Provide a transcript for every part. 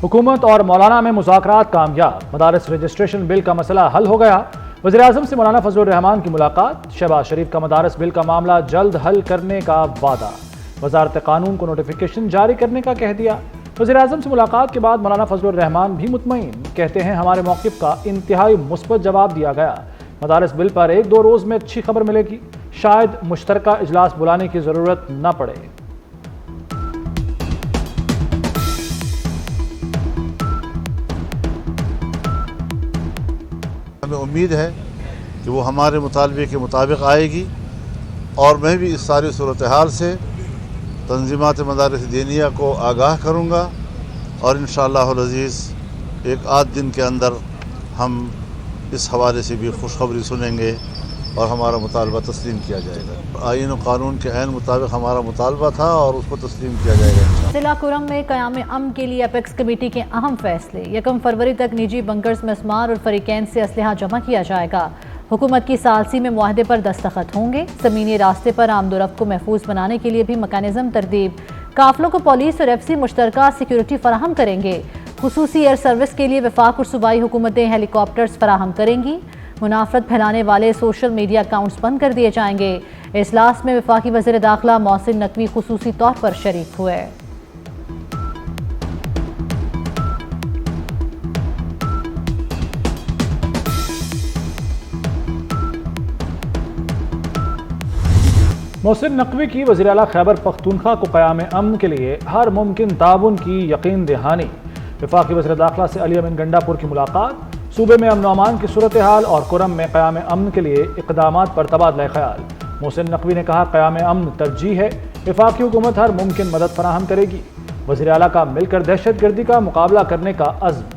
हुकूमत और मौलाना में मुज़ाकरात कामयाब, मदारिस रजिस्ट्रेशन बिल का मसला हल हो गया। वज़ीर-ए-आज़म से मौलाना फजलुर रहमान की मुलाकात। शहबाज शरीफ का मदारिस बिल का मामला जल्द हल करने का वादा। वज़ारत कानून को नोटिफिकेशन जारी करने का कह दिया। वज़ीर-ए-आज़म से मुलाकात के बाद मौलाना फजलुर रहमान भी मुतमईन, कहते हैं हमारे मौक़िफ़ का इंतहाई मुस्बत जवाब दिया गया। मदारिस बिल पर 1-2 रोज़ में अच्छी खबर मिलेगी, शायद मुश्तरका इजलास बुलाने की ज़रूरत न पड़े। हमें उम्मीद है कि वो हमारे मुतालबे के मुताबिक आएगी और मैं भी इस सारी सूरत हाल से तंजीमात मदारिस दीनिया को आगाह करूँगा और इंशाअल्लाहुल अज़ीज़ एक आध दिन के अंदर हम इस हवाले से भी खुशखबरी सुनेंगे और हमारा मुतालबा तस्लीम किया जाएगा। आईन और कानून के ऐन मुताबिक हमारा मुतालबा था और उसको तस्लीम किया जाएगा। जिला कुरम में क़याम अमन के लिए अपेक्स कमेटी के अहम फैसले। 1 फरवरी तक निजी बंकर्स में स्मार और फरीकैन से असलहा जमा किया जाएगा। हुकूमत की सालसी में मुआहदे पर दस्तखत होंगे। ज़मीनी रास्ते पर आमदोरफ्त को महफूज बनाने के लिए भी मकानिज़म तरतीब। काफिलों को पुलिस और FC मुश्तरका सिक्योरिटी फराहम करेंगे। खुसूसी एयर सर्विस के लिए वफाक और सूबाई हुकूमतें हेलीकॉप्टर्स फराहम करेंगी। मुनाफरत फैलाने वाले सोशल मीडिया अकाउंट्स बंद कर दिए जाएंगे। इजलास में वफाकी वज़ीर दाखिला मोहसिन नकवी खुसूसी तौर पर शरीक हुए। मोहसिन नकवी की वज़ीर आला खैबर पख्तूनख्वा को क़याम अमन के लिए हर मुमकिन ताउन की यकीन दहानी। वफाकी वज़ीर दाखिला से अली अमीन गंडापुर की मुलाकात। सूबे में अमन अमान की सूरत हाल और कुरम में क़याम अमन के लिए इक़दामात पर तबादला ख्याल। मोहसिन नकवी ने कहा क़याम अमन तरजीह है, वफाकी हुकूमत हर मुमकिन मदद फराहम करेगी। वज़ीर आला का मिलकर दहशत गर्दी का मुकाबला करने का अज़्म।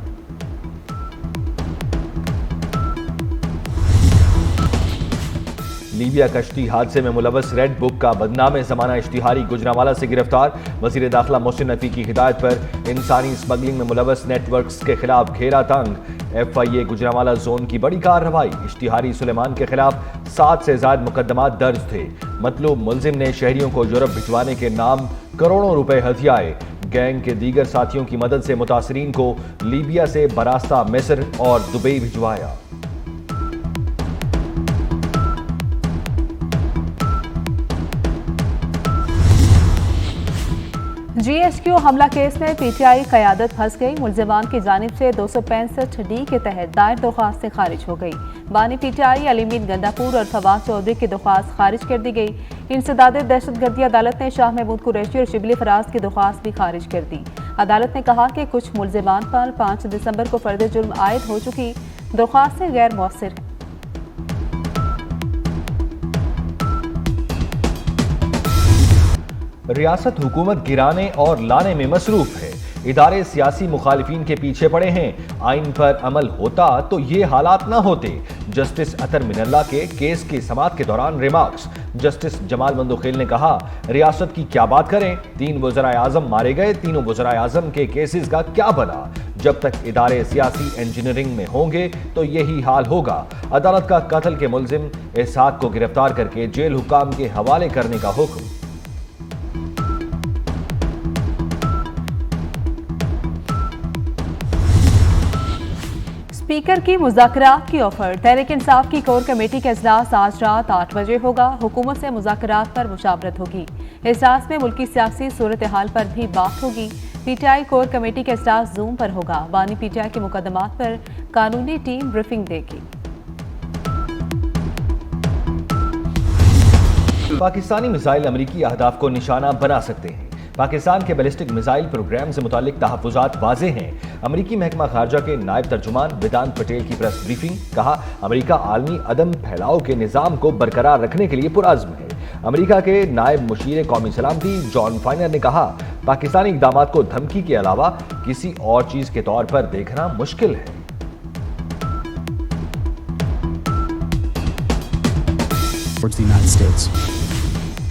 लीबिया कश्ती हादसे में मुलव्वस रेड बुक का बदनाम ज़माना इश्तिहारी गुजरांवाला से गिरफ्तार। वज़ीर दाखिला मोहसिन नकवी की हिदायत पर इंसानी स्मगलिंग में मुलव्वस नेटवर्क्स के खिलाफ घेरा तंग। FIA गुजरांवाला जोन की बड़ी कार्रवाई। इश्तिहारी सुलेमान के खिलाफ 7 से ज़ायद मुकदमात दर्ज थे। मतलूब मुलजिम ने शहरियों को यूरोप भिजवाने के नाम करोड़ों रुपए हथियाए। गैंग के दीगर साथियों की मदद से मुतासरीन को लीबिया से बरास्ता मिस्र और दुबई भिजवाया। GSQ हमला केस में PTI क़यादत फंस गई। मुलज़िमान की जानिब से 265D के तहत दायर दरख्वास्तें खारिज हो गई। बानी PTI अली अमीन गंडापुर और फवाद चौधरी की दरख्वास्त खारिज कर दी गई। इंसदाद दहशतगर्दी अदालत ने शाह महमूद कुरैशी और शिबली फराज की दरख्वास्त भी खारिज कर दी। अदालत ने कहा कि कुछ मुलज़िमान पर 5 दिसंबर को फर्द जुर्म आयद हो चुकी दरख्वास्तें गैर मौसर हैं। रियासत हुकूमत गिराने और लाने में मसरूफ है। इदारे सियासी मुखालिफिन के पीछे पड़े हैं। आइन पर अमल होता तो ये हालात ना होते। जस्टिस अतर मिनल्ला के केस की समाअत के दौरान रिमार्क्स। जस्टिस जमाल मंदोखेल ने कहा, रियासत की क्या बात करें, 3 वज़राए आज़म मारे गए, तीनों वज़राए आज़म के केसेस का क्या बना। जब तक इदारे सियासी इंजीनियरिंग में होंगे तो यही हाल होगा। अदालत का कत्ल के मुलजिम इसहाक को गिरफ्तार करके जेल हुकाम के हवाले करने का हुक्म। स्पीकर की मुज़ाकरात की ऑफर। तहरीक इंसाफ की कोर कमेटी का इजलास आज रात 8 बजे होगा। हुकूमत से मुज़ाकरात पर मुशावरत होगी। इजलास में मुल्की सियासी सूरत हाल पर भी बात होगी। PTI कोर कमेटी का इजलास जूम पर होगा। बानी PTI के मुकदमात पर कानूनी टीम ब्रीफिंग देगी। पाकिस्तानी मिसाइल अमरीकी अहदाफ को निशाना बना सकते हैं। पाकिस्तान के बैलिस्टिक मिसाइल प्रोग्राम से मुतालिक तहफ़्फ़ुज़ात वाज़ेह हैं। अमरीकी महकमा खारजा के नायब तर्जुमान वेदांत पटेल की प्रेस ब्रीफिंग। कहा, अमरीका आलमी अदम फैलाव के निज़ाम को बरकरार रखने के लिए पुरअज़्म है। अमरीका के नायब मुशीर कौमी सलामती जॉन फाइनर ने कहा, पाकिस्तानी इक़दामात को धमकी के अलावा किसी और चीज़ के तौर पर देखना मुश्किल है।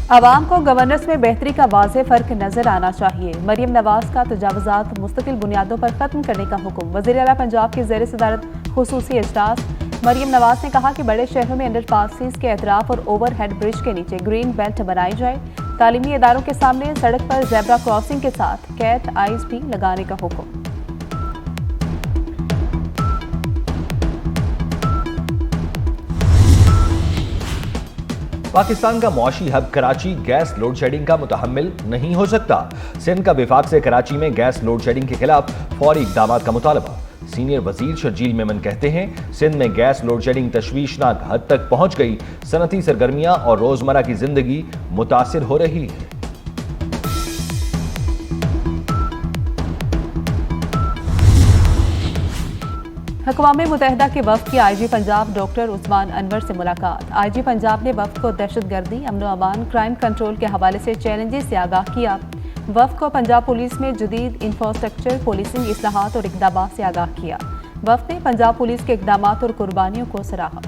अवाम को गवर्नेंस में बेहतरी का वाज़ेह फ़र्क नजर आना चाहिए। मरियम नवाज का तजावुज़ात मुस्तकिल बुनियादों पर खत्म करने का हुक्म। वज़ीर आला पंजाब की ज़ेर सदारत खुसूसी इजलास। मरियम नवाज ने कहा कि बड़े शहरों में अंडरपासेस के एतराफ और ओवरहेड ब्रिज के नीचे ग्रीन बेल्ट बनाई जाए। तालीमी इदारों के सामने सड़क पर ज़ेब्रा क्रॉसिंग के साथ कैट आइज भी लगाने का हुक्म। पाकिस्तान का मौशी hub Karachi gas load shedding का मुतहम्मिल नहीं हो सकता। सिंध का विफाक से कराची में गैस लोड शेडिंग के खिलाफ फौरी इक़दामात का मुतालबा। सीनियर वजीर शर्जील मेमन कहते हैं, सिंध में गैस लोड शेडिंग तशवीशनाक हद तक पहुंच गई। सनती सरगर्मियां और रोजमर्रा की जिंदगी मुतासिर हो रही है। अक़वाम मुत्तहिदा के वफ़द की IG पंजाब डॉक्टर उस्मान अनवर से मुलाकात। IG पंजाब ने वफ़द को दहशतगर्दी, अमन व अमान, क्राइम कंट्रोल के हवाले से चैलेंजेस से आगाह किया। वफ़द को पंजाब पुलिस में जदीद इंफ्रास्ट्रक्चर, पुलिसिंग इस्लाहात और इक़दामात से आगाह किया। वफ़द ने पंजाब पुलिस के इक़दामात और कुर्बानियों को सराहा।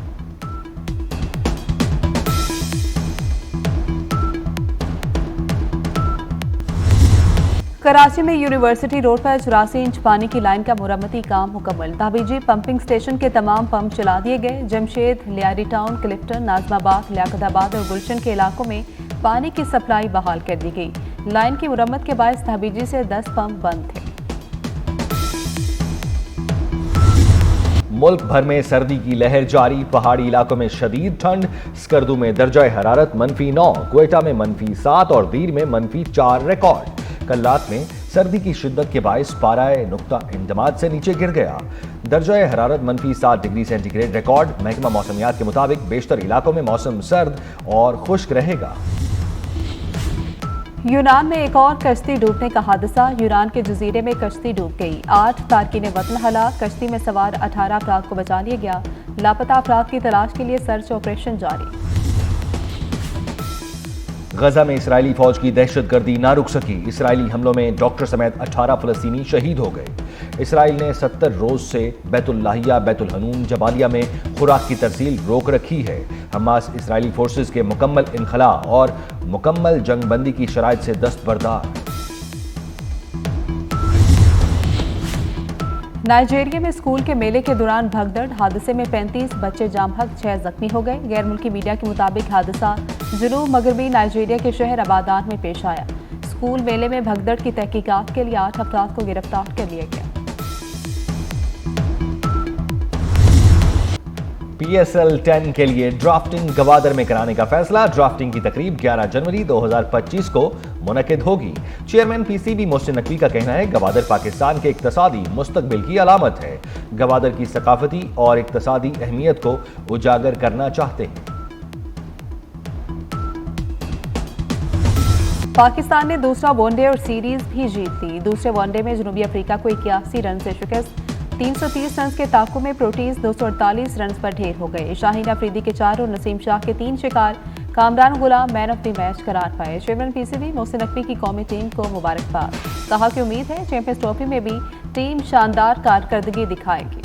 कराची में यूनिवर्सिटी रोड पर 84 इंच पानी की लाइन का मुरम्मती काम मुकम्मल। ताबीजी पंपिंग स्टेशन के तमाम पंप चला दिए गए। जमशेद, लियारी टाउन, क्लिफ्टन, नाजमाबाद, लियाकताबाद और गुलशन के इलाकों में पानी की सप्लाई बहाल कर दी गई। लाइन की मुरम्मत के बायस ताबीजी से 10 पंप बंद थे। मुल्क भर में सर्दी की लहर जारी। पहाड़ी इलाकों में शदीद ठंड। स्कर्दू में दर्जा हरारत -9, क्वेटा में -7 और दीर में -4 रिकॉर्ड। कल रात में सर्दी की शिद्दत के बायस पाराए नुक्ता इंदमाज से नीचे गिर गया। दर्जा हरारत -7 डिग्री सेंटीग्रेड रिकॉर्ड। महकमा मौसमियात के मुताबिक बेशतर इलाकों में मौसम सर्द और खुश्क रहेगा। यूनान में एक और कश्ती डूबने का हादसा। यूनान के जजीरे में कश्ती डूब गई। 8 तारकीन वतन हलाक। कश्ती में सवार 18 अफराद को बचा लिया गया। लापता अफराद की तलाश के लिए सर्च ऑपरेशन जारी। गजा में इसराइली फौज की दहशतगर्दी ना रुक सकी। इसराइली हमलों में डॉक्टर समेत 18 फलस्तीनी शहीद हो गए। इसराइल ने 70 रोज से बैतुल्लाहिया, बैतुल हनून, जबालिया में खुराक की तरसील रोक रखी है। हमास इसराइली फोर्सेस के मुकम्मल इनखला और मुकम्मल जंगबंदी की शराइत से दस्तबरदार। नाइजीरिया में स्कूल के मेले के दौरान भगदड़। हादसे में 35 बच्चे जाम हक, 6 जख्मी हो गए। गैर मुल्की मीडिया के मुताबिक हादसा जुनूब मगरबी नाइजीरिया के शहर आबादान में पेश आया। स्कूल मेले में भगदड़ की तहकीकात के लिए 8 अफराद को गिरफ्तार कर लिया गया। PSL 10 के लिए ड्राफ्टिंग गवादर में कराने का फैसला। ड्राफ्टिंग की तकरीब 11 जनवरी 2025 को मुनक्किद होगी। चेयरमैन PCB मोहसिन नकवी का कहना है, गवादर पाकिस्तान के इक्तसादी मुस्तकबिल की अलामत है। गवादर की सकाफती और इक्तसादी अहमियत को उजागर करना चाहते हैं। पाकिस्तान ने दूसरा वनडे और सीरीज भी जीत ली। दूसरे वनडे में जनूबी अफ्रीका को 81 रन से शिकस्त। 330 रन के ताक़ुब में प्रोटीज 248 रन पर ढेर हो गए। शाहीन अफरीदी के 4 और नसीम शाह के 3 शिकार कामरान गुलाम मैन ऑफ द मैच करार पाए। चेयरमैन PCB मोहसिन नकवी की कौमी टीम को मुबारकबाद। कहा कि उम्मीद है चैंपियंस ट्रॉफी में भी टीम शानदार कारकर्दगी दिखाएगी।